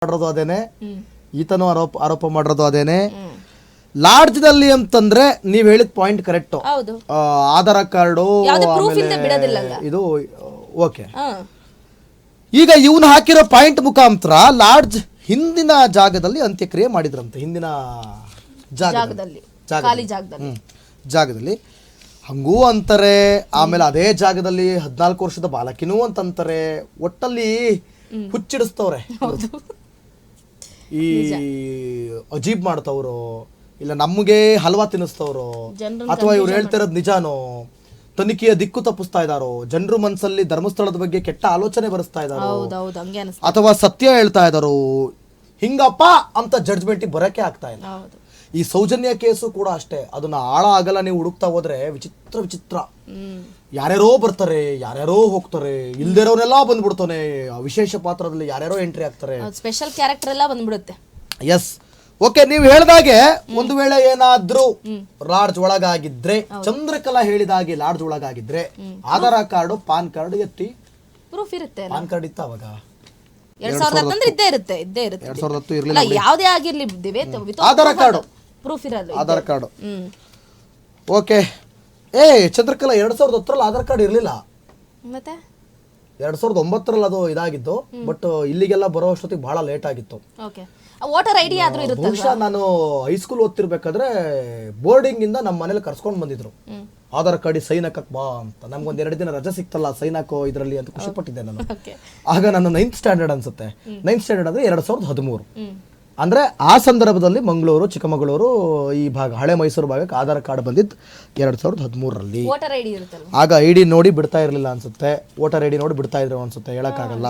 ಮಾಡಿರೋದು ಅದೇನೆ, ಈತನು ಆರೋಪ ಮಾಡಿರೋದು ಅದೇನೆ. ಲಾಡ್ಜ್ದಲ್ಲಿ ಅಂತಂದ್ರೆ ನೀವ್ ಹೇಳಿದ ಪಾಯಿಂಟ್ ಕರೆಕ್ಟ್. ಆಧಾರ್ ಕಾರ್ಡು ಇದು ಓಕೆ. ಈಗ ಇವನು ಹಾಕಿರೋ ಪಾಯಿಂಟ್ ಮುಖಾಂತರ ಲಾಡ್ಜ್ ಹಿಂದಿನ ಜಾಗದಲ್ಲಿ ಅಂತ್ಯಕ್ರಿಯೆ ಮಾಡಿದ್ರಂತೆ. ಹಿಂದಿನ ಜಾಗದಲ್ಲಿ ಹಂಗೂ ಅಂತಾರೆ. ಆಮೇಲೆ ಅದೇ ಜಾಗದಲ್ಲಿ 14 ವರ್ಷದ ಬಾಲಕಿನೂ ಅಂತಂತಾರೆ. ಒಟ್ಟಲ್ಲಿ ಹುಚ್ಚಿಡಿಸ್ತವ್ರೆ. ಈ ಅಜೀಬ್ ಮಾಡ್ತವ್ರು, ಇಲ್ಲ ನಮಗೆ ಹಲ್ವಾ ತಿನ್ನಿಸ್ತವ್ರು, ಅಥವಾ ಇವ್ರು ಹೇಳ್ತಿರೋದ್ ನಿಜಾನೋ, ತನಿಖೆಯ ದಿಕ್ಕು ತಪ್ಪಿಸ್ತಾ ಇದಾರೋ, ಜನರು ಮನಸ್ಸಲ್ಲಿ ಧರ್ಮಸ್ಥಳದ ಬಗ್ಗೆ ಕೆಟ್ಟ ಆಲೋಚನೆ ಬರೆಸ್ತಾ ಇದಾರೋ, ಅಥವಾ ಸತ್ಯ ಹೇಳ್ತಾ ಇದಾರೋ, ಹಿಂಗಪ್ಪ ಅಂತ ಜಡ್ಜ್ಮೆಂಟ್ ಬರಕ್ಕೆ ಆಗ್ತಾ ಇಲ್ಲ. ಈ ಸೌಜನ್ಯ ಕೇಸು ಕೂಡ ಅಷ್ಟೇ. ಅದನ್ನ ಆಳ ಆಗಲ್ಲ ನೀವು ಹುಡುಕ್ತಾ ಹೋದ್ರೆ ವಿಚಿತ್ರ ಯಾರ್ಯಾರೋ ಬರ್ತಾರೆ, ಯಾರ್ಯಾರೋ ಹೋಗ್ತಾರೆ, ಇಲ್ದಿರೋನೆಲ್ಲ ಬಂದ್ಬಿಡ್ತಾನೆ. ವಿಶೇಷ ಪಾತ್ರದಲ್ಲಿ ಯಾರ್ಯಾರೋ ಎಂಟ್ರಿ ಆಗ್ತಾರೆ, ಸ್ಪೆಷಲ್ ಕ್ಯಾರೆಕ್ಟರ್ ಎಲ್ಲ ಬಂದ್ಬಿಡುತ್ತೆ. Yes okay. ನೀವು ಹೇಳ್ದಾಗೆ ಒಂದು ವೇಳೆ ಏನಾದ್ರೂ ಲಾಡ್ಜ್ ಒಳಗಾಗಿದ್ರೆ, ಚಂದ್ರಕಲಾ ಹೇಳಿದಾಗೆ ಲಾಡ್ಜ್ ಒಳಗಾಗಿದ್ರೆ ಆಧಾರ್ ಕಾರ್ಡು ಪಾನ್ ಕಾರ್ಡ್ ಎತ್ತಿ ಪ್ರೂಫ್ ಇರುತ್ತೆ. ಪಾನ್ ಕಾರ್ಡ್ ಇತ್ತ ಅವಾಗ 2010 ಇದ್ದೇ ಇರುತ್ತೆ. 2010 ಇರ್ಲಿಲ್ಲ, ಯಾವುದೇ ಆಗಿರ್ಲಿ ಆಧಾರ್ ಕಾರ್ಡು ಪ್ರೂಫ್ ಇರಲ್ಲ. Aadhaar card okay. Chandrakala 2010 Aadhaar card ಇರ್ಲಿಲ್ಲ, ಮತ್ತೆ 2009 ಅದು ಇದಾಗಿತ್ತು. ಬಟ್ ಇಲ್ಲಿಗೆಲ್ಲ ಬರೋ ಅಷ್ಟೊತ್ತಿಗೆ ಬಹಳ ಲೇಟ್ ಆಗಿತ್ತು. ವೋಟರ್ ಐಡಿ ಆದ್ರೂ ಇರುತ್ತೆ. ಬಹುಶಃ ನಾನು ಹೈಸ್ಕೂಲ್ ಓದ್ತಿರ್ಬೇಕಾದ್ರೆ ಬೋರ್ಡಿಂಗ್ ಇಂದ ನಮ್ಮ ಮನೇಲಿ ಕರ್ಸ್ಕೊಂಡ್ ಬಂದಿದ್ರು, ಆಧಾರ್ ಕಾರ್ಡ್ ಸೈನ್ ಹಾಕಕ್ ಬಾ ಅಂತ. ನಮ್ಗೊಂದ್ 2 ದಿನ ರಜೆ ಸಿಕ್ತಲ್ಲ ಸೈನ್ ಹಾಕೋ ಇದ್ರಲ್ಲಿ ಅಂತ ಖುಷಿ ಪಟ್ಟಿದ್ದೆ ನಾನು. ಆಗ ನಾನು 9th ಸ್ಟ್ಯಾಂಡರ್ಡ್ ಅನ್ಸುತ್ತೆ. 9th ಸ್ಟ್ಯಾಂಡರ್ಡ್ ಅಂದ್ರೆ 2013. ಅಂದ್ರೆ ಆ ಸಂದರ್ಭದಲ್ಲಿ ಮಂಗಳೂರು, ಚಿಕ್ಕಮಗಳೂರು ಈ ಭಾಗ, ಹಳೆ ಮೈಸೂರು ಭಾಗಕ್ಕೆ ಆಧಾರ್ ಕಾರ್ಡ್ ಬಂದಿದ್ದು 2013ರಲ್ಲಿ. ಆಗ ಐಡಿ ನೋಡಿ ಬಿಡ್ತಾ ಇರ್ಲಿಲ್ಲ ಅನ್ಸುತ್ತೆ, ವೋಟರ್ ಐಡಿ ನೋಡಿ ಬಿಡ್ತಾ ಇದ್ರು ಅನ್ಸುತ್ತೆ, ಹೇಳಕ್ಕಾಗಲ್ಲ.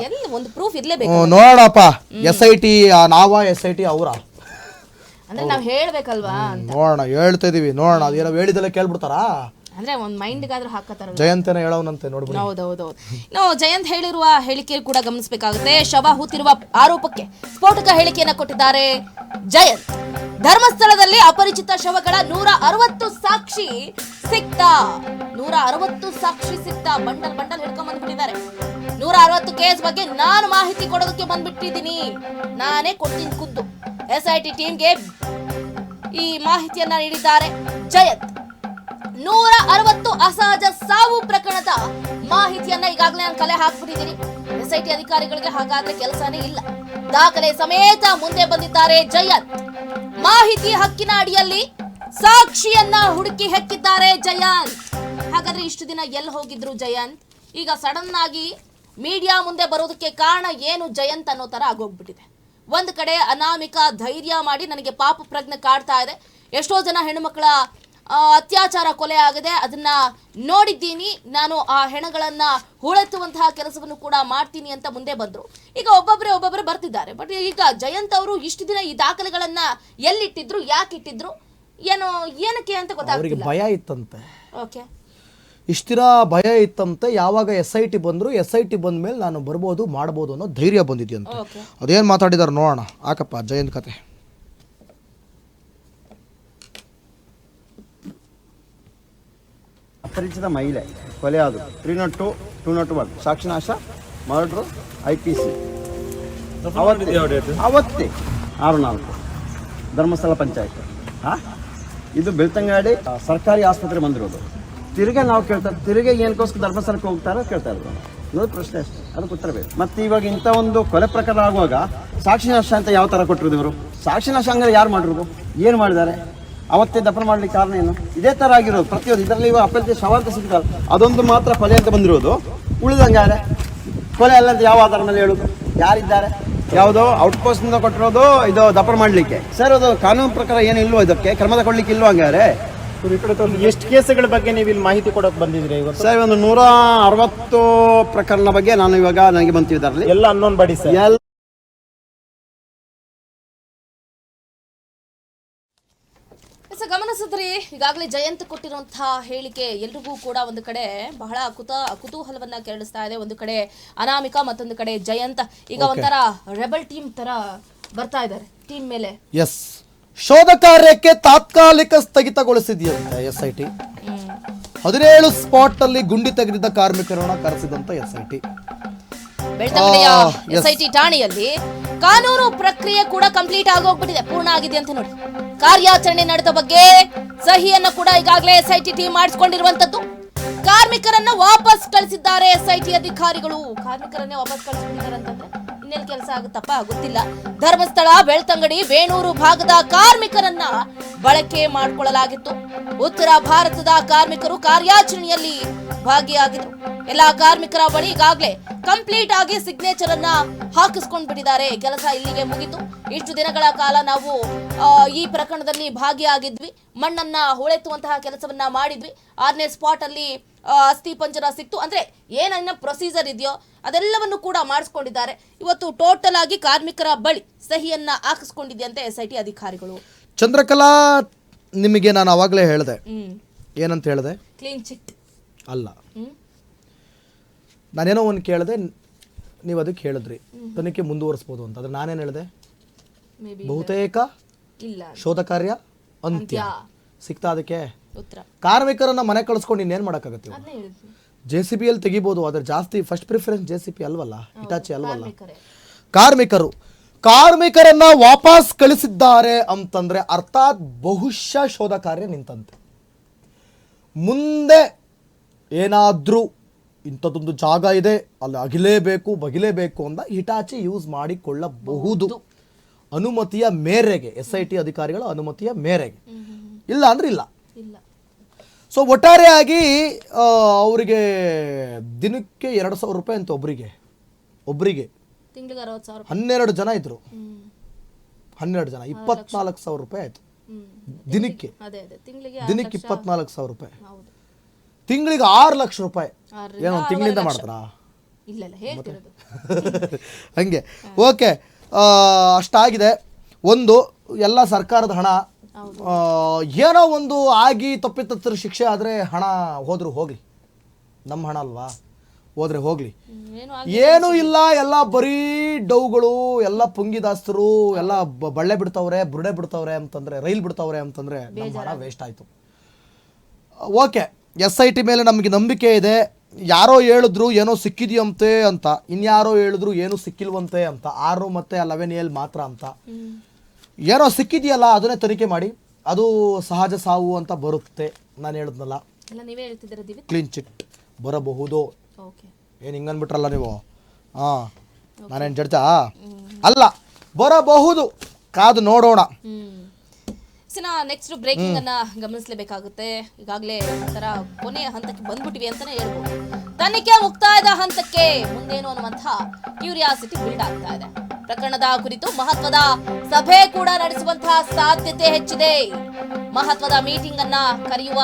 ನೋಡಪ್ಪ, SIT ನಾವ SIT ಅವರ ನೋಡೋಣ, ಹೇಳ್ತಾ ಇದೀವಿ ನೋಡೋಣ. ಅದೇನೋ ಹೇಳಿದಲ್ಲೇ ಕೇಳ್ಬಿಡ್ತಾರಾ ಅಂದ್ರೆ ಒಂದ್ ಮೈಂಡ್ ಗಾದ್ರೂ ಹಾಕತಾರ. ಜಯಂತನ ಹೇಳೋನಂತೆ ನೋಡ್ಬಿಡಿ. ಹೌದೌದು. ಜಯಂತ್ ಹೇಳಿರುವ ಹೇಳಿಕೆ ಕೂಡ ಗಮನಿಸಬೇಕಾಗುತ್ತೆ. ಶವ ಹೂತಿರುವ ಆರೋಪಕ್ಕೆ ಸ್ಫೋಟಕ ಹೇಳಿಕೆಯನ್ನ ಕೊಟ್ಟಿದ್ದಾರೆ ಜಯಂತ್. ಧರ್ಮಸ್ಥಳದಲ್ಲಿ ಅಪರಿಚಿತ ಶವಗಳ 160 ಸಾಕ್ಷಿ ಸಿಕ್ತಾ. 160 ಸಾಕ್ಷಿ ಸಿಕ್ತಾ. ಬಂಡಲ್ ಹಿಡ್ಕೊಂಡ್ ಬಂದ್ಬಿಟ್ಟಿದ್ದಾರೆ. 160 ಕೇಸ್ ಬಗ್ಗೆ ನಾನು ಮಾಹಿತಿ ಕೊಡೋದಕ್ಕೆ ಬಂದ್ಬಿಟ್ಟಿದ್ದೀನಿ, ನಾನೇ ಕೊಡ್ತೀನಿ ಖುದ್ದು. SIT ಟೀಮ್ಗೆ ಈ ಮಾಹಿತಿಯನ್ನ ನೀಡಿದ್ದಾರೆ ಜಯಂತ್. 160 ಅಸಹಜ ಸಾವು ಪ್ರಕರಣದ ಮಾಹಿತಿಯನ್ನ ಈಗಾಗಲೇ ನಾನು ಕಲೆ ಹಾಕ್ಬಿಟ್ಟಿದ್ದೀನಿ. SIT ಅಧಿಕಾರಿಗಳಿಗೆ ಹಾಗಾದ್ರೆ ಕೆಲಸನೇ ಇಲ್ಲ. ದಾಖಲೆ ಸಮೇತ ಮುಂದೆ ಬಂದಿದ್ದಾರೆ ಜಯಂತ್. ಮಾಹಿತಿ ಹಕ್ಕಿನ ಅಡಿಯಲ್ಲಿ ಸಾಕ್ಷಿಯನ್ನ ಹುಡುಕಿ ಹಾಕಿದ್ದಾರೆ ಜಯಂತ್. ಹಾಗಾದ್ರೆ ಇಷ್ಟು ದಿನ ಎಲ್ಲಿ ಹೋಗಿದ್ರು ಜಯಂತ್? ಈಗ ಸಡನ್ ಆಗಿ ಮೀಡಿಯಾ ಮುಂದೆ ಬರೋದಕ್ಕೆ ಕಾರಣ ಏನು ಜಯಂತ್ ಅನ್ನೋ ತರ ಆಗೋಗ್ಬಿಟ್ಟಿದೆ. ಒಂದ್ ಕಡೆ ಅನಾಮಿಕಾ ಧೈರ್ಯ ಮಾಡಿ ನನಗೆ ಪಾಪ ಪ್ರಜ್ಞೆ ಕಾಡ್ತಾ ಇದೆ, ಎಷ್ಟೋ ಜನ ಹೆಣ್ಣುಮಕ್ಕಳ ಅತ್ಯಾಚಾರ ಕೊಲೆ ಆಗಿದೆ, ಅದನ್ನ ನೋಡಿದ್ದೀನಿ, ನಾನು ಆ ಹೆಣಗಳನ್ನ ಹೂಳೆತ್ತುವಂತಹ ಕೆಲಸವನ್ನು ಕೂಡ ಮಾಡ್ತೀನಿ ಅಂತ ಮುಂದೆ ಬಂದ್ರು. ಈಗ ಒಬ್ಬೊಬ್ಬರೇ ಬರ್ತಿದ್ದಾರೆ. ಬಟ್ ಈಗ ಜಯಂತ್ ಅವರು ಇಷ್ಟು ದಿನ ಈ ದಾಖಲೆಗಳನ್ನ ಎಲ್ಲಿಟ್ಟಿದ್ರು, ಯಾಕೆ ಇಟ್ಟಿದ್ರು, ಏನಕ್ಕೆ ಅಂತ ಗೊತ್ತಾಗ್ತಿಲ್ಲ. ಭಯ ಇತ್ತಂತೆ. ಓಕೆ, ಇಷ್ಟಿರ ಭಯ ಇತ್ತಂತೆ. ಯಾವಾಗ SIT ಬಂದ್ರು, SIT ಬಂದ ಮೇಲೆ ನಾನು ಬರ್ಬೋದು ಮಾಡ್ಬೋದು ಅನ್ನೋ ಧೈರ್ಯ ಬಂದಿದ್ಯಂತೆ. ಅದೇನ್ ಮಾತಾಡಿದಾರೆ ನೋಡೋಣ. ಆಕಪ್ಪ ಜಯಂತ್ ಕತೆ. ಅಪರಿಚಿತ ಮಹಿಳೆ ಕೊಲೆ ಆದವು. 302, 201 ಸಾಕ್ಷಿನಾಶ, ಮರ್ಡ್ರು, IPC. ಅವತ್ತೇ 6-4 ಧರ್ಮಸ್ಥಳ ಪಂಚಾಯತ್. ಇದು ಬೆಳ್ತಂಗಡಿ ಸರ್ಕಾರಿ ಆಸ್ಪತ್ರೆ ಬಂದಿರೋದು. ತಿರುಗಿ ನಾವು ಕೇಳ್ತಾರೆ, ತಿರುಗಿ ಏನಕ್ಕೋಸ್ಕರ ಧರ್ಮಸ್ಥಳಕ್ಕೆ ಹೋಗ್ತಾರೋ ಕೇಳ್ತಾ ಇದ್ರು. ನೋಡಿ ಪ್ರಶ್ನೆ ಅಷ್ಟೇ, ಅದಕ್ಕೆ ಉತ್ತರ ಬೇಕು. ಮತ್ತೆ ಇವಾಗ ಇಂಥ ಒಂದು ಕೊಲೆ ಪ್ರಕರಣ ಆಗುವಾಗ ಸಾಕ್ಷಿನಾಶ ಅಂತ ಯಾವ ಥರ ಕೊಟ್ಟಿರೋದು ಇವರು? ಸಾಕ್ಷಿನಾಶ ಹಂಗಾರೆ ಯಾರು ಮಾಡಿರೋದು, ಏನು ಮಾಡಿದ್ದಾರೆ? ಅವತ್ತೇ ದಫನ ಮಾಡ್ಲಿಕ್ಕೆ ಕಾರಣ ಏನು? ಇದೇ ತರ ಆಗಿರೋದು ಪ್ರತಿಯೊಂದು. ಇದರಲ್ಲಿ ಇವಾಗ ಅಪರಿಚಿತ ಶವ ಅಂತ ಸಿಗ್ತಾರೆ, ಅದೊಂದು ಮಾತ್ರ ಕೊಲೆ ಅಂತ ಬಂದಿರೋದು. ಉಳಿದಂಗಾರೆ ಕೊಲೆ ಅಲ್ಲ ಅಂತ ಯಾವ ಆಧಾರ ಮೇಲೆ ಹೇಳೋದು? ಯಾರಿದ್ದಾರೆ? ಯಾವುದೋ ಔಟ್ಪೋಸ್ಟ್ ನಿಂದ ಕೊಟ್ಟಿರೋದು ಇದು ದಫನ ಮಾಡ್ಲಿಕ್ಕೆ. ಸರ್ ಅದು ಕಾನೂನು ಪ್ರಕಾರ ಏನು ಇಲ್ವೋ, ಇದಕ್ಕೆ ಕ್ರಮ ತಗೊಳ್ಳಿಕ್ಕೆ ಇಲ್ವೋ? ಹಂಗಾರೆ ಎಷ್ಟು ಕೇಸ್ಗಳ ಬಗ್ಗೆ ನೀವು ಇಲ್ಲಿ ಮಾಹಿತಿ ಕೊಡೋಕೆ ಬಂದಿದ್ರಿ ಇವತ್ತು? ಸರ್ ಒಂದು 160 ಪ್ರಕರಣ ಬಗ್ಗೆ ನಾನು ಇವಾಗ ನನಗೆ ಬಂತಿದ್ದಾರೆ. ಎಲ್ಲ ಅನ್ನೋನ್ ಬಾಡಿ ಸರ್. ಗಮನಿಸಿದ್ರಿ, ಈಗಾಗಲೇ ಜಯಂತ್ ಕೊಟ್ಟಿರುವಂತಹ ಹೇಳಿಕೆ ಎಲ್ರಿಗೂ ಕೂಡ ಒಂದು ಕಡೆ ಬಹಳ ಕುತೂಹಲವನ್ನ ಕೆರಳಿಸ್ತಾ ಇದೆ. ಒಂದು ಕಡೆ ಅನಾಮಿಕಾ, ಮತ್ತೊಂದು ಕಡೆ ಜಯಂತ್. ಈಗ ಒಂಥರ ರೆಬಲ್ ಟೀಮ್ ತರ ಬರ್ತಾ ಇದ್ದಾರೆ ಟೀಮ್ ಮೇಲೆ. ಎಸ್, ಶೋಧ ಕಾರ್ಯಕ್ಕೆ ತಾತ್ಕಾಲಿಕ ಸ್ಥಗಿತಗೊಳಿಸಿದೆಯಂತೆ SIT. 17 ಸ್ಪಾಟ್ ಅಲ್ಲಿ ಗುಂಡಿ ತೆಗೆದಿದ್ದ ಕಾರ್ಮಿಕರನ್ನ ಕರೆಸಿದಂತ SIT. ಬೆಳ್ತಂಗಡಿಯ SIT ಠಾಣೆಯಲ್ಲಿ ಕಾನೂನು ಪ್ರಕ್ರಿಯೆ ಕೂಡ ಕಂಪ್ಲೀಟ್ ಆಗೋಗ್ಬಿಟ್ಟಿದೆ, ಪೂರ್ಣ ಆಗಿದೆ ಅಂತ ನೋಡಿ. ಕಾರ್ಯಾಚರಣೆ ನಡೆದ ಬಗ್ಗೆ ಸಹಿಯನ್ನ ಕೂಡ ಈಗಾಗಲೇ ಎಸ್ಐಟಿ ಟೀಮ್ ಮಾಡಿಸಿಕೊಂಡಿರುವಂತದ್ದು. ಕಾರ್ಮಿಕರನ್ನ ವಾಪಸ್ ಕಳಿಸಿದ್ದಾರೆ ಎಸ್ಐಟಿ ಅಧಿಕಾರಿಗಳು. ಕಾರ್ಮಿಕರನ್ನೇ ವಾಪಸ್ ಕಳಿಸ್ಬಿಟ್ಟಿದ್ದಾರೆ ಅಂತಂದ್ರೆ ಇನ್ನೆಲ್ಲಿ ಕೆಲಸ ಆಗುತ್ತಪ್ಪ ಗೊತ್ತಿಲ್ಲ. ಧರ್ಮಸ್ಥಳ, ಬೆಳ್ತಂಗಡಿ, ಬೇಣೂರು ಭಾಗದ ಕಾರ್ಮಿಕರನ್ನ ಬಳಕೆ ಮಾಡಿಕೊಳ್ಳಲಾಗಿತ್ತು. ಉತ್ತರ ಭಾರತದ ಕಾರ್ಮಿಕರು ಕಾರ್ಯಾಚರಣೆಯಲ್ಲಿ ಭಾಗಿಯಾಗಿದ್ರು. ಎಲ್ಲಾ ಕಾರ್ಮಿಕರ ಬಳಿ ಈಗಾಗಲೇ ಕಂಪ್ಲೀಟ್ ಆಗಿ ಸಿಗ್ನೇಚರ್ ಅನ್ನ ಹಾಕಿಸ್ಕೊಂಡ್ ಬಿಟ್ಟಿದ್ದಾರೆ. ಕೆಲಸ ಇಲ್ಲಿಗೆ ಮುಗಿತು. ಇಷ್ಟು ದಿನಗಳ ಕಾಲ ನಾವು ಈ ಪ್ರಕರಣದಲ್ಲಿ ಭಾಗಿಯಾಗಿದ್ವಿ. ಮಣ್ಣನ್ನ ಹೊಳೆತ್ತುವಂತಹ ಕೆಲಸವನ್ನ ಮಾಡಿದ್ವಿ. 6ನೇ ಸ್ಪಾಟ್ ಅಲ್ಲಿ ಅಸ್ಥಿ ಪಂಜರ ಸಿಕ್ತು. ಅಂದ್ರೆ ಏನನ್ನ ಪ್ರೊಸೀಜರ್ ಇದೆಯೋ ಅದೆಲ್ಲವನ್ನು ಕೂಡ ಮಾಡಿಸ್ಕೊಂಡಿದ್ದಾರೆ. ಇವತ್ತು ಟೋಟಲ್ ಆಗಿ ಕಾರ್ಮಿಕರ ಬಳಿ ಸಹಿಯನ್ನ ಹಾಕಿಸ್ಕೊಂಡಿದೆಯಂತೆ ಎಸ್ಐಟಿ ಅಧಿಕಾರಿಗಳು. ಚಂದ್ರಕಲಾ, ನಿಮಗೆ ನಾನು ಅವಾಗಲೇ ಹೇಳಿದೆ, ಏನಂತ ಹೇಳಿದೆ? ಕ್ಲೀನ್ ಚಿಟ್ ಅಲ್ಲ, ನಾನೇನೋ ಒಂದು ಕೇಳಿದೆ, ನೀವು ಅದಕ್ಕೆ ಹೇಳಿದ್ರಿ ತನಿಖೆ ಮುಂದುವರಿಸ್ಬೋದು ಅಂತ. ಅದ್ರ ನಾನೇನು ಹೇಳಿದೆ? ಬಹುತೇಕ ಇಲ್ಲ, ಶೋಧ ಕಾರ್ಯ ಅಂತ್ಯ. ಸಿಕ್ತಾ ಅದಕ್ಕೆ ಉತ್ತರ? ಕಾರ್ಮಿಕರನ್ನ ಮನೆ ಕಳಿಸ್ಕೊಂಡು ಇನ್ನೇನು ಮಾಡೋಕ್ಕಾಗತ್ತೆ? JCB ಅಲ್ಲಿ ತೆಗಿಬೋದು, ಆದ್ರೆ ಜಾಸ್ತಿ ಫಸ್ಟ್ ಪ್ರಿಫರೆನ್ಸ್ JCB ಅಲ್ವಲ್ಲ, ಹಿಟಾಚಿ ಅಲ್ವಲ್ಲ. ಕಾರ್ಮಿಕರನ್ನ ವಾಪಸ್ ಕಳಿಸಿದ್ದಾರೆ ಅಂತಂದ್ರೆ ಅರ್ಥಾತ್ ಬಹುಶಃ ಶೋಧ ಕಾರ್ಯ ನಿಂತಂತೆ. ಮುಂದೆ ಏನಾದ್ರೂ ಇಂಥದ್ದೊಂದು ಜಾಗ ಇದೆ, ಅಲ್ಲಿ ಅಗಿಲೇಬೇಕು ಬಗಿಲೇಬೇಕು ಅಂತ ಹಿಟಾಚಿ ಯೂಸ್ ಮಾಡಿಕೊಳ್ಳಬಹುದು, ಅನುಮತಿಯ ಮೇರೆಗೆ, SIT ಅಧಿಕಾರಿಗಳ ಅನುಮತಿಯ ಮೇರೆಗೆ. ಇಲ್ಲ ಅಂದ್ರೆ ಇಲ್ಲ. ಸೊ ಒಟ್ಟಾರೆಯಾಗಿ ಅವರಿಗೆ ದಿನಕ್ಕೆ 2,000 ರೂಪಾಯಿ ಅಂತ ಒಬ್ಬರಿಗೆ ತಿಂಗಳಿಗೆ 60,000. 12 ಜನ ಇದ್ರು. 12 ಜನ 24,000 ರೂಪಾಯಿ ಆಯ್ತು ದಿನಕ್ಕೆ. ದಿನಕ್ಕೆ 24,000 ರೂಪಾಯಿ, ತಿಂಗಳಿಗೆ 6 ಲಕ್ಷ ರೂಪಾಯಿ. ಏನೋ ತಿಂಗಳಿಂದ ಮಾಡ್ತಾರಾ? ಹಂಗೆ. ಓಕೆ, ಅಷ್ಟಾಗಿದೆ. ಒಂದು ಎಲ್ಲ ಸರ್ಕಾರದ ಹಣ, ಏನೋ ಒಂದು ಆಗಿ ತಪ್ಪಿತಸ್ಥರ ಶಿಕ್ಷೆ ಆದರೆ ಹಣ ಹೋದ್ರು ಹೋಗ್ಲಿ, ನಮ್ಮ ಹಣ ಅಲ್ವಾ, ಹೋದ್ರೆ ಹೋಗ್ಲಿ. ಏನೂ ಇಲ್ಲ, ಎಲ್ಲ ಬರೀ ಡೌಗಳು, ಎಲ್ಲ ಪುಂಗಿದಾಸ್ತರು, ಎಲ್ಲ ಬಳ್ಳೆ ಬಿಡ್ತಾವ್ರೆ, ಬುರುಡೆ ಬಿಡ್ತಾವ್ರೆ ಅಂತಂದ್ರೆ, ರೈಲ್ ಬಿಡ್ತಾವ್ರೆ ಅಂತಂದ್ರೆ ನಮ್ಮ ಹಣ ವೇಸ್ಟ್ ಆಯ್ತು. ಓಕೆ, SIT ಮೇಲೆ ನಮಗೆ ನಂಬಿಕೆ ಇದೆ. ಯಾರೋ ಹೇಳಿದ್ರು ಏನೋ ಸಿಕ್ಕಿದೆಯಂತೆ ಅಂತ, ಇನ್ಯಾರೋ ಹೇಳಿದ್ರು ಏನೂ ಸಿಕ್ಕಿಲ್ವಂತೆ ಅಂತ, 6 ಮತ್ತು 11A ಮಾತ್ರ ಅಂತ. ಏನೋ ಸಿಕ್ಕಿದೆಯಲ್ಲ ಅದನ್ನೇ ತನಿಖೆ ಮಾಡಿ, ಅದು ಸಹಜ ಸಾವು ಅಂತ ಬರುತ್ತೆ. ನಾನು ಹೇಳಿದ್ನಲ್ಲ, ಕ್ಲೀನ್ ಚಿಟ್ ಬರಬಹುದು. ಏನು ಹಿಂಗನ್ಬಿಟ್ರಲ್ಲ ನೀವು? ನಾನೇನು ಜಡ್ಜಾ ಅಲ್ಲ, ಬರಬಹುದು, ಕಾದು ನೋಡೋಣ. ನೆಕ್ಸ್ಟ್ ಬ್ರೇಕಿಂಗ್ ಅನ್ನ ಗಮನಿಸಲೇಬೇಕಾಗುತ್ತೆ. ಈಗಾಗಲೇ ಒಂಥರ ಕೊನೆಯ ಹಂತಕ್ಕೆ ಬಂದ್ಬಿಟ್ಟಿವಿ ಅಂತಾನೆ ಹೇಳ್ಬೋದು. ತನಿಖೆ ಮುಕ್ತಾಯದ ಹಂತಕ್ಕೆ ಮುಂದೇನು ಅನ್ನುವಂತಹ ಕ್ಯೂರಿಯಾಸಿಟಿ ಬಿಲ್ಡ್ ಆಗ್ತಾ ಇದೆ. ಪ್ರಕರಣದ ಕುರಿತು ಮಹತ್ವದ ಸಭೆ ಕೂಡ ನಡೆಸುವಂತಹ ಸಾಧ್ಯತೆ ಹೆಚ್ಚಿದೆ. ಮಹತ್ವದ ಮೀಟಿಂಗ್ ಅನ್ನ ಕರೆಯುವ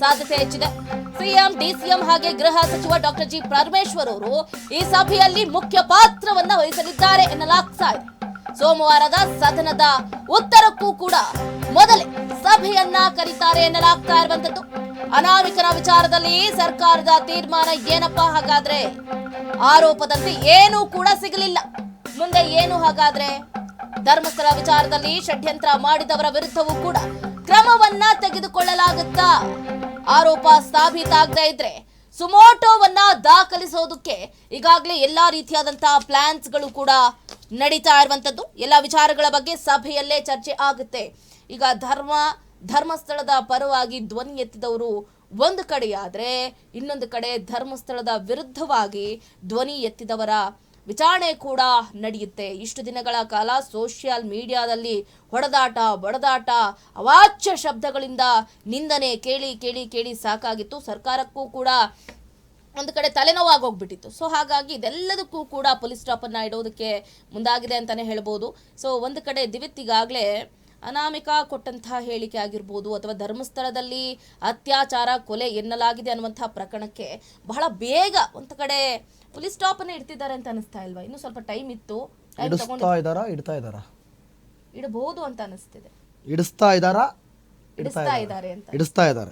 ಸಾಧ್ಯತೆ ಹೆಚ್ಚಿದೆ. ಸಿಎಂ, DCM ಹಾಗೆ ಗೃಹ ಸಚಿವ ಡಾಕ್ಟರ್ G. ಪರಮೇಶ್ವರ್ ಅವರು ಈ ಸಭೆಯಲ್ಲಿ ಮುಖ್ಯ ಪಾತ್ರವನ್ನ ವಹಿಸಲಿದ್ದಾರೆ ಎನ್ನಲಾಗ್ತಾ ಇದೆ. ಸೋಮವಾರದ ಸದನದ ಉತ್ತರಕ್ಕೂ ಕೂಡ ಮೊದಲೇ ಸಭೆಯನ್ನ ಕರೀತಾರೆ ಎನ್ನಲಾಗ್ತಾ ಇರುವಂತದ್ದು. ಅನಾಮಿಕರ ವಿಚಾರದಲ್ಲಿ ಸರ್ಕಾರದ ತೀರ್ಮಾನ ಏನಪ್ಪಾ? ಹಾಗಾದ್ರೆ ಆರೋಪದಂತೆ ಏನೂ ಕೂಡ ಸಿಗಲಿಲ್ಲ. ಮುಂದೆ ಏನು ಹಾಗಾದ್ರೆ? ಧರ್ಮಸ್ಥಳ ವಿಚಾರದಲ್ಲಿ ಷಡ್ಯಂತ್ರ ಮಾಡಿದವರ ವಿರುದ್ಧವೂ ಕೂಡ ಕ್ರಮವನ್ನ ತೆಗೆದುಕೊಳ್ಳಲಾಗುತ್ತಾ? ಆರೋಪ ಸಾಬೀತಾಗದೇ ಇದ್ರೆ ಸುಮೋಟೋವನ್ನ ದಾಖಲಿಸೋದಕ್ಕೆ ಈಗಾಗಲೇ ಎಲ್ಲಾ ರೀತಿಯಾದಂತಹ ಪ್ಲಾನ್ಸ್ಗಳು ಕೂಡ ನಡೀತಾ ಇರುವಂತದ್ದು. ಎಲ್ಲ ವಿಚಾರಗಳ ಬಗ್ಗೆ ಸಭೆಯಲ್ಲೇ ಚರ್ಚೆ ಆಗುತ್ತೆ. ಈಗ ಧರ್ಮಸ್ಥಳದ ಪರವಾಗಿ ಧ್ವನಿ ಎತ್ತಿದವರು ಒಂದು ಕಡೆಯಾದ್ರೆ, ಇನ್ನೊಂದು ಕಡೆ ಧರ್ಮಸ್ಥಳದ ವಿರುದ್ಧವಾಗಿ ಧ್ವನಿ ಎತ್ತಿದವರ ವಿಚಾರಣೆ ಕೂಡ ನಡೆಯುತ್ತೆ. ಇಷ್ಟು ದಿನಗಳ ಕಾಲ ಸೋಷಿಯಲ್ ಮೀಡಿಯಾದಲ್ಲಿ ಹೊಡೆದಾಟ, ಬಡದಾಟ, ಅವಾಚ್ಯ ಶಬ್ದಗಳಿಂದ ನಿಂದನೆ ಕೇಳಿ ಕೇಳಿ ಕೇಳಿ ಸಾಕಾಗಿತ್ತು. ಸರ್ಕಾರಕ್ಕೂ ಕೂಡ ಒಂದು ಕಡೆ ತಲೆನೋವಾಗೋಗ್ಬಿಟ್ಟಿತ್ತು. ಸೊ ಹಾಗಾಗಿ ಇದೆಲ್ಲದಕ್ಕೂ ಕೂಡ ಪೊಲೀಸ್ ಸ್ಟಾಪ್ ಅನ್ನ ಇಡೋದಕ್ಕೆ ಮುಂದಾಗಿದೆ ಅಂತಾನೆ ಹೇಳ್ಬೋದು. ಸೊ ಒಂದು ಕಡೆ ದಿವಿತ್ ಈಗಾಗಲೇ ಅನಾಮಿಕಾ ಕೊಟ್ಟಂತಹ ಹೇಳಿಕೆ ಆಗಿರ್ಬೋದು, ಅಥವಾ ಧರ್ಮಸ್ಥಳದಲ್ಲಿ ಅತ್ಯಾಚಾರ, ಕೊಲೆ ಎನ್ನಲಾಗಿದೆ ಅನ್ನುವಂತಹ ಪ್ರಕರಣಕ್ಕೆ ಬಹಳ ಬೇಗ ಒಂದು ಕಡೆ ಪೊಲೀಸ್ ಸ್ಟಾಪ್ ಅನ್ನ ಇಡ್ತಿದ್ದಾರೆ ಅಂತ ಅನಿಸ್ತಾ ಇಲ್ವಾ? ಇನ್ನು ಸ್ವಲ್ಪ ಟೈಮ್ ಇತ್ತು, ಇಡಬಹುದು ಅಂತ ಅನಿಸ್ತಿದೆ. ಇಡಿಸ್ತಾ ಇದ್ದಾರೆ.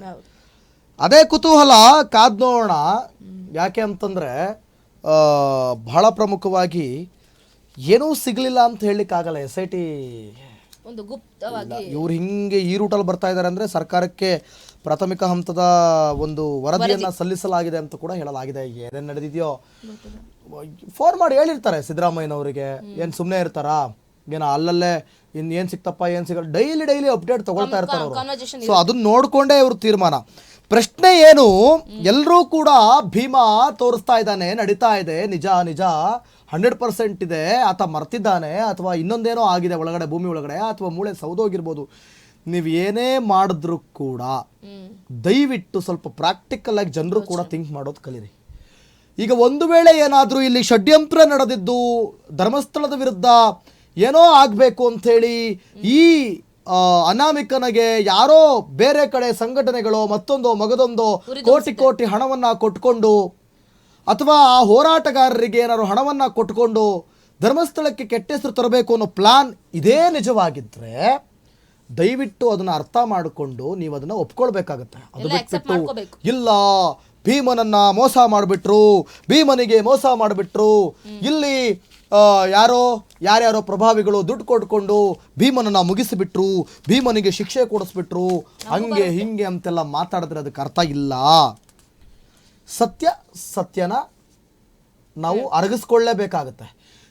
ಹೌದು, ಅದೇ ಕುತೂಹಲ, ಕಾದ್ ನೋಡೋಣ. ಯಾಕೆ ಅಂತಂದ್ರೆ ಬಹಳ ಪ್ರಮುಖವಾಗಿ ಏನೂ ಸಿಗ್ಲಿಲ್ಲ ಅಂತ ಹೇಳಲಿಕ್ಕಾಗಲ್ಲ. SIT ಒಂದು ಗುಪ್ತವಾಗಿ ಇವ್ರು ಹಿಂಗೆ ಈ ರೂಟಲ್ಲಿ ಬರ್ತಾ ಇದ್ದಾರೆ ಅಂದ್ರೆ ಸರ್ಕಾರಕ್ಕೆ ಪ್ರಾಥಮಿಕ ಹಂತದ ಒಂದು ವರದಿಯನ್ನ ಸಲ್ಲಿಸಲಾಗಿದೆ ಅಂತ ಕೂಡ ಹೇಳಲಾಗಿದೆ. ಏನೇನು ನಡೆದಿದೆಯೋ ಫೋನ್ ಮಾಡಿ ಹೇಳಿರ್ತಾರೆ ಸಿದ್ದರಾಮಯ್ಯನವರಿಗೆ. ಏನು ಸುಮ್ಮನೆ ಇರ್ತಾರಾ, ಏನೋ ಅಲ್ಲಲ್ಲೇ ಏನು ಸಿಕ್ತಪ್ಪ ಏನು ಸಿಗಲ್ಲ, ಡೈಲಿ ಅಪ್ಡೇಟ್ ತಗೊಳ್ತಾ ಇರ್ತಾರೆ ಅವರು. ಸೊ ಅದನ್ನ ನೋಡ್ಕೊಂಡೇ ಇವರು ತೀರ್ಮಾನ. ಪ್ರಶ್ನೆ ಏನು, ಎಲ್ಲರೂ ಕೂಡ ಭೀಮಾ ತೋರಿಸ್ತಾ ಇದ್ದಾನೆ, ನಡೀತಾ ಇದೆ, ನಿಜ 100% ಇದೆ, ಆತ ಮರ್ತಿದ್ದಾನೆ ಅಥವಾ ಇನ್ನೊಂದೇನೋ ಆಗಿದೆ ಒಳಗಡೆ, ಭೂಮಿ ಒಳಗಡೆ, ಅಥವಾ ಮೂಳೆ ಸೌದೋಗಿರ್ಬೋದು. ನೀವು ಏನೇ ಮಾಡಿದ್ರು ಕೂಡ ದಯವಿಟ್ಟು ಸ್ವಲ್ಪ ಪ್ರಾಕ್ಟಿಕಲ್ ಆಗಿ ಜನರು ಕೂಡ ಥಿಂಕ್ ಮಾಡೋದು ಕಲೀರಿ. ಈಗ ಒಂದು ವೇಳೆ ಏನಾದರೂ ಇಲ್ಲಿ ಷಡ್ಯಂತ್ರ ನಡೆದಿದ್ದು, ಧರ್ಮಸ್ಥಳದ ವಿರುದ್ಧ ಏನೋ ಆಗಬೇಕು ಅಂಥೇಳಿ ಈ ಅನಾಮಿಕನಿಗೆ ಯಾರೋ ಬೇರೆ ಕಡೆ ಸಂಘಟನೆಗಳು ಮತ್ತೊಂದೋ ಮಗದೊಂದೋ ಕೋಟಿ ಹಣವನ್ನು ಕೊಟ್ಕೊಂಡು, ಅಥವಾ ಆ ಹೋರಾಟಗಾರರಿಗೆ ಏನಾದ್ರು ಹಣವನ್ನು ಕೊಟ್ಕೊಂಡು ಧರ್ಮಸ್ಥಳಕ್ಕೆ ಕೆಟ್ಟ ಹೆಸರು ತರಬೇಕು ಅನ್ನೋ ಪ್ಲಾನ್ ಇದೇ ನಿಜವಾಗಿದ್ದರೆ ದಯವಿಟ್ಟು ಅದನ್ನು ಅರ್ಥ ಮಾಡಿಕೊಂಡು ನೀವು ಅದನ್ನು ಒಪ್ಕೊಳ್ಬೇಕಾಗತ್ತೆ. ಅದು ಬಿಟ್ಬಿಟ್ಟು ಇಲ್ಲ ಭೀಮನನ್ನ ಮೋಸ ಮಾಡಿಬಿಟ್ರು, ಭೀಮನಿಗೆ ಮೋಸ ಮಾಡಿಬಿಟ್ರು, ಇಲ್ಲಿ ಯಾರ್ಯಾರೋ ಪ್ರಭಾವಿಗಳು ದುಡ್ಡು ಕೊಟ್ಕೊಂಡು ಭೀಮನನ್ನ ಮುಗಿಸಿಬಿಟ್ರು, ಭೀಮನಿಗೆ ಶಿಕ್ಷೆ ಕೊಡಿಸ್ಬಿಟ್ರು, ಹಂಗೆ ಹಿಂಗೆ ಅಂತೆಲ್ಲ ಮಾತಾಡಿದ್ರೆ ಅದಕ್ಕೆ ಅರ್ಥ ಇಲ್ಲ. ಸತ್ಯನ ನಾವು ಅರಗಿಸ್ಕೊಳ್ಳೇಬೇಕಾಗತ್ತೆ.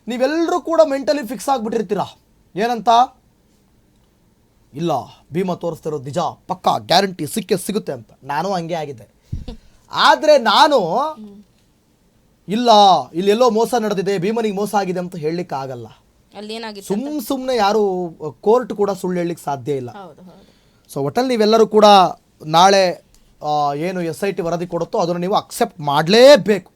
ನೀವೆಲ್ಲರೂ ಕೂಡ ಮೆಂಟಲಿ ಫಿಕ್ಸ್ ಆಗಿಬಿಟ್ಟಿರ್ತೀರ ಏನಂತ, ಇಲ್ಲ ಭೀಮ ತೋರಿಸ್ತಿರೋದು ನಿಜ, ಪಕ್ಕಾ ಗ್ಯಾರಂಟಿ ಸಿಗುತ್ತೆ ಅಂತ. ನಾನು ಹಂಗೆ ಆಗಿದ್ದೆ. ಆದರೆ ನಾನು ಇಲ್ಲ ಇಲ್ಲೆಲ್ಲೋ ಮೋಸ ನಡೆದಿದೆ, ಭೀಮನಿಗೆ ಮೋಸ ಆಗಿದೆ ಅಂತ ಹೇಳಲಿಕ್ಕೆ ಆಗಲ್ಲ. ಸುಮ್ಮನೆ ಯಾರು ಕೋರ್ಟ್ ಕೂಡ ಸುಳ್ಳು ಹೇಳಲಿಕ್ಕೆ ಸಾಧ್ಯ ಇಲ್ಲ. ಸೊ ಒಟ್ಟಲ್ಲಿ ನೀವೆಲ್ಲರೂ ಕೂಡ ನಾಳೆ ಏನು SIT ವರದಿ ಕೊಡುತ್ತೋ ಅದನ್ನು ನೀವು ಅಕ್ಸೆಪ್ಟ್ ಮಾಡಲೇಬೇಕು.